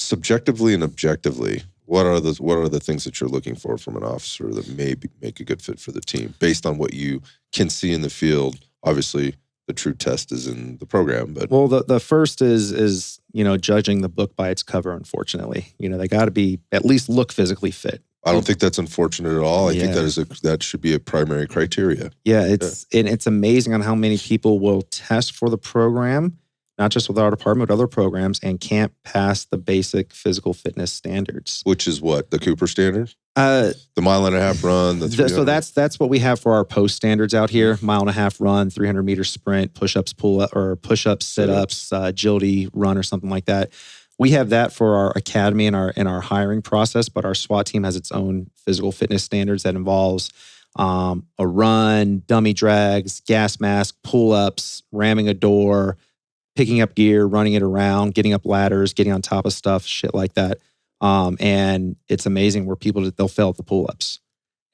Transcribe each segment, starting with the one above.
subjectively and objectively, what are the things that you're looking for from an officer that may make a good fit for the team based on what you can see in the field? Obviously, the true test is in the program, but well, the first is judging the book by its cover. Unfortunately, they got to be at least look physically fit. I don't think that's unfortunate at all. I think that should be a primary criteria. Yeah, it's amazing on how many people will test for the program, not just with our department, but other programs, and can't pass the basic physical fitness standards. Which is what? The Cooper standard? The 1.5 mile run, so that's what we have for our post standards out here. 1.5 mile run, 300-meter sprint, push-ups, push-ups, sit-ups, agility run or something like that. We have that for our academy and our hiring process, but our SWAT team has its own physical fitness standards that involves a run, dummy drags, gas mask, pull-ups, ramming a door, picking up gear, running it around, getting up ladders, getting on top of stuff, shit like that. And it's amazing where they'll fail at the pull-ups.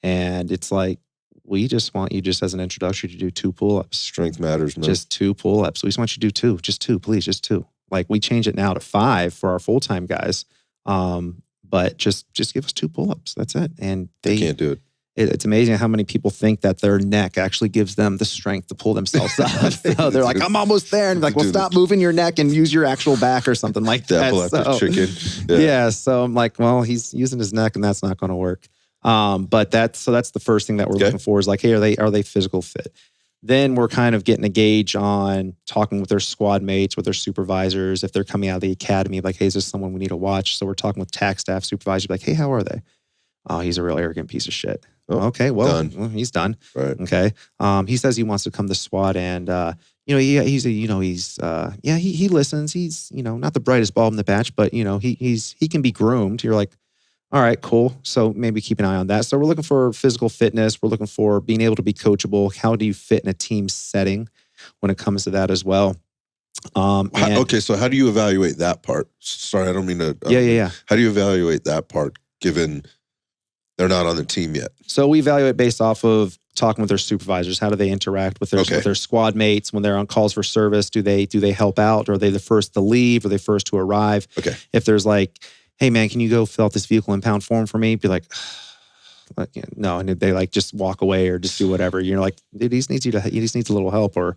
And it's like, we just want you just as an introduction to do 2 pull-ups. Strength matters, man. Just 2 pull-ups. We just want you to do 2. Just 2, please, just 2. Like we change it now to 5 for our full-time guys. But just give us 2 pull-ups. That's it. And they can't do it. It's amazing how many people think that their neck actually gives them the strength to pull themselves up. So they're like, I'm almost there. And like, well, stop moving your neck and use your actual back or something like that. Chicken. Yeah. So I'm like, well, he's using his neck and that's not going to work. But that's the first thing that we're looking for is like, hey, are they physical fit? Then we're kind of getting a gauge on talking with their squad mates, with their supervisors. If they're coming out of the academy, like, hey, is this someone we need to watch? So we're talking with TAC staff supervisors, like, hey, how are they? Oh, he's a real arrogant piece of shit. Oh, okay, well, he's done. Right. Okay. He says he wants to come to SWAT, and he listens. He's not the brightest bulb in the batch, but he can be groomed. You're like, all right, cool. So maybe keep an eye on that. So we're looking for physical fitness. We're looking for being able to be coachable. How do you fit in a team setting when it comes to that as well? Okay, so how do you evaluate that part? Sorry, I don't mean to. Yeah. How do you evaluate that part given they're not on the team yet? So we evaluate based off of talking with their supervisors. How do they interact with their squad mates when they're on calls for service? Do they help out? Or are they the first to leave? Are they first to arrive? Okay. If there's like, hey man, can you go fill out this vehicle impound form for me? Be like, no, and they like just walk away or just do whatever. You're like, dude, he just needs a little help. Or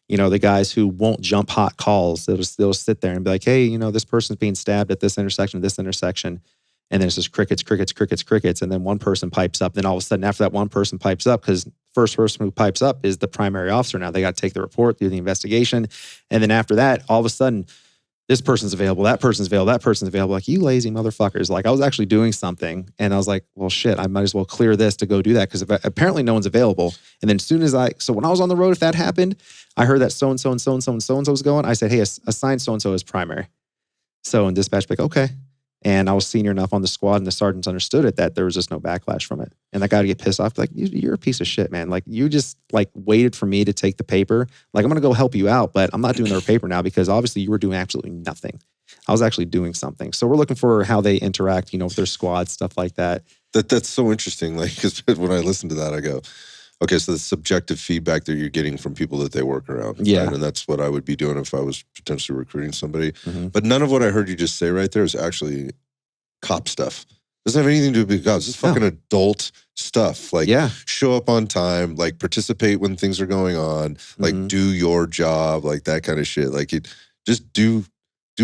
the guys who won't jump hot calls, they'll sit there and be like, hey, this person's being stabbed at this intersection. And then it's just crickets. And then one person pipes up. Then all of a sudden, after that one person pipes up, because the first person who pipes up is the primary officer. Now they got to take the report, do the investigation. And then after that, all of a sudden, this person's available, that person's available. Like, you lazy motherfuckers. Like, I was actually doing something. And I was like, well, shit, I might as well clear this to go do that. Because apparently no one's available. And then as soon as so when I was on the road, if that happened, I heard that so-and-so and so-and-so and so-and-so was going. I said, hey, assign so-and-so as primary. So in dispatch, like, okay. And I was senior enough on the squad, and the sergeants understood it, that there was just no backlash from it. And that guy would get pissed off, like, you're a piece of shit, man. Like, you just like waited for me to take the paper. Like, I'm going to go help you out, but I'm not doing their paper now because obviously you were doing absolutely nothing. I was actually doing something. So we're looking for how they interact, with their squad, stuff like that. That's so interesting. Like, because when I listen to that, I go, okay, so the subjective feedback that you're getting from people that they work around. Yeah. Right? And that's what I would be doing if I was potentially recruiting somebody. Mm-hmm. But none of what I heard you just say right there is actually cop stuff. Doesn't have anything to do with cops. It's fucking adult stuff. Like, show up on time, like participate when things are going on, like do your job, like that kind of shit. Like, just do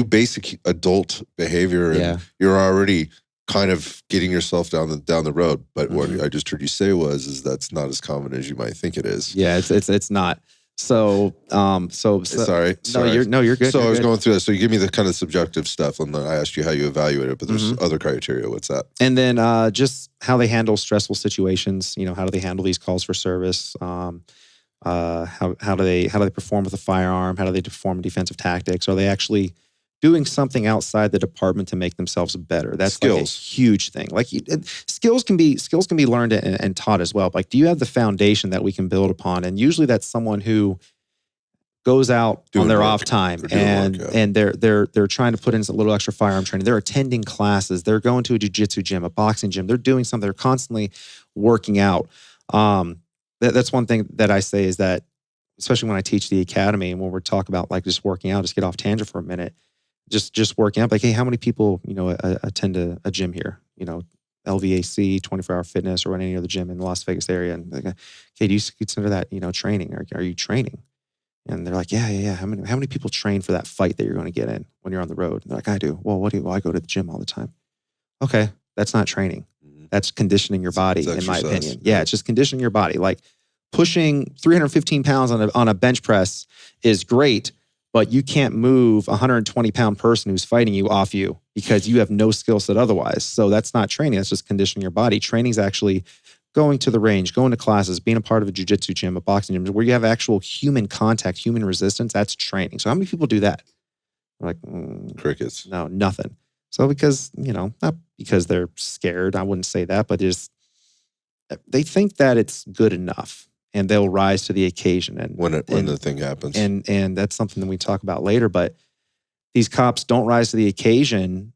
basic adult behavior, and you're already kind of getting yourself down the road. But what I just heard you say is that's not as common as you might think it is. Yeah, it's not. So sorry. You're good. So I was going through that. So you give me the kind of subjective stuff, and then I asked you how you evaluate it, but there's other criteria. What's that? And then just how they handle stressful situations. How do they handle these calls for service? How do they perform with a firearm? How do they perform defensive tactics? Are they actually doing something outside the department to make themselves better? That's skills. Like a huge thing. Like, skills can be learned and taught as well. Like, do you have the foundation that we can build upon? And usually that's someone who goes out on their off time and they're trying to put in a little extra firearm training. They're attending classes. They're going to a jiu-jitsu gym, a boxing gym. They're doing something. They're constantly working out. That's one thing that I say is that, especially when I teach the academy and when we're talking about like just working out, just get off tangent for a minute. just working out. Like, hey, how many people, attend a gym here? LVAC, 24-hour fitness, or any other gym in the Las Vegas area. And like, okay, do you consider that, training? Are you training? And they're like, yeah. How many people train for that fight that you're going to get in when you're on the road? And they're like, I do. Well, I go to the gym all the time. Okay, that's not training. That's conditioning your body, in my opinion. Yeah, it's just conditioning your body. Like pushing 315 pounds on a bench press is great, but you can't move a 120-pound person who's fighting you off you because you have no skill set otherwise. So that's not training. That's just conditioning your body. Training is actually going to the range, going to classes, being a part of a jiu-jitsu gym, a boxing gym, where you have actual human contact, human resistance. That's training. So how many people do that? Like, crickets. No, nothing. So because, not because they're scared, I wouldn't say that, but they think that it's good enough and they'll rise to the occasion. And when the thing happens. And that's something that we talk about later, but these cops don't rise to the occasion,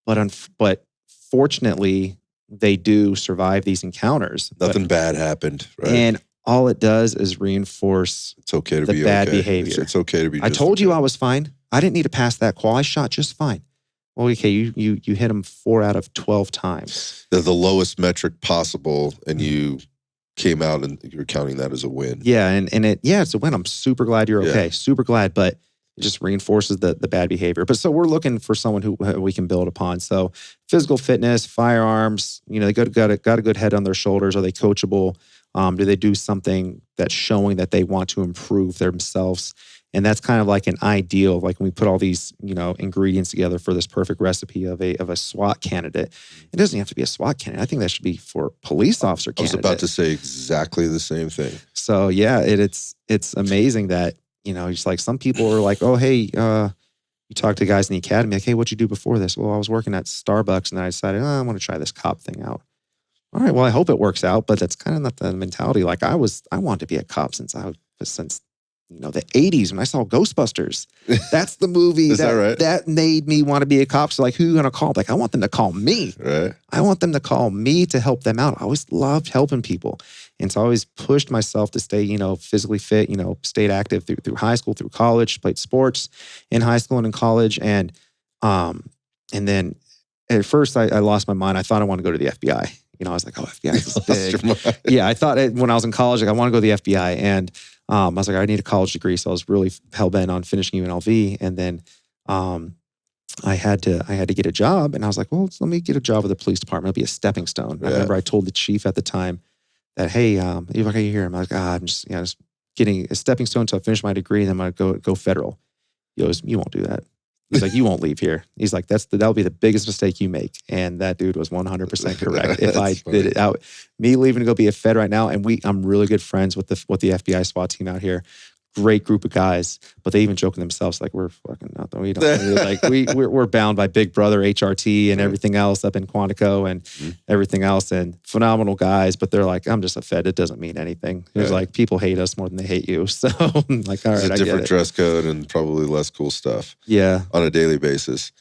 but fortunately they do survive these encounters. Nothing bad happened, right? And all it does is reinforce it's okay to the be bad okay. behavior. It's okay to be I told you I was fine. I didn't need to pass that qual. I shot just fine. Well, okay, you hit them 4 out of 12 times. They're the lowest metric possible, and you came out and you're counting that as a win. Yeah, and it's a win. I'm super glad you're okay. Super glad, but it just reinforces the bad behavior. But so we're looking for someone who we can build upon. So physical fitness, firearms, they got a good head on their shoulders. Are they coachable? Do they do something that's showing that they want to improve themselves? And that's kind of like an ideal, like when we put all these, ingredients together for this perfect recipe of a SWAT candidate. It doesn't have to be a SWAT candidate. I think that should be for police officer candidate. I was about to say exactly the same thing. So yeah, it's amazing that, it's like some people are like, oh, hey, you talk to guys in the academy, like, hey, what'd you do before this? Well, I was working at Starbucks and I decided, I want to try this cop thing out. All right, well, I hope it works out, but that's kind of not the mentality. Like I wanted to be a cop since the 80s when I saw Ghostbusters. That's the movie that made me want to be a cop. So like, who are you going to call? Like, I want them to call me. Right. I want them to call me to help them out. I always loved helping people. And so I always pushed myself to stay, physically fit, stayed active through high school, through college, played sports in high school and in college. And then at first I lost my mind. I thought I wanted to go to the FBI. I was like, oh, FBI is big. Yeah, I thought when I was in college, like I want to go to the FBI. And I was like, I need a college degree. So I was really hell-bent on finishing UNLV. And then I had to get a job. And I was like, well, let me get a job with the police department. It'll be a stepping stone. Yeah. I remember I told the chief at the time that, hey, you're okay here. I'm like, I'm just getting a stepping stone until I finish my degree. And then I'm going to go federal. He goes, you won't do that. He's like, you won't leave here. He's like, that'll be the biggest mistake you make. And that dude was 100% correct. If I did it out, me leaving to go be a Fed right now, and I'm really good friends with the FBI SWAT team out here. Great group of guys, but they even joke to themselves like, we're fucking nothing. We don't like we're bound by Big Brother, HRT, and everything else up in Quantico and everything else, and phenomenal guys. But they're like, I'm just a Fed. It doesn't mean anything. It's like people hate us more than they hate you. So I'm like, all right, I get it. Different dress code and probably less cool stuff. Yeah, on a daily basis.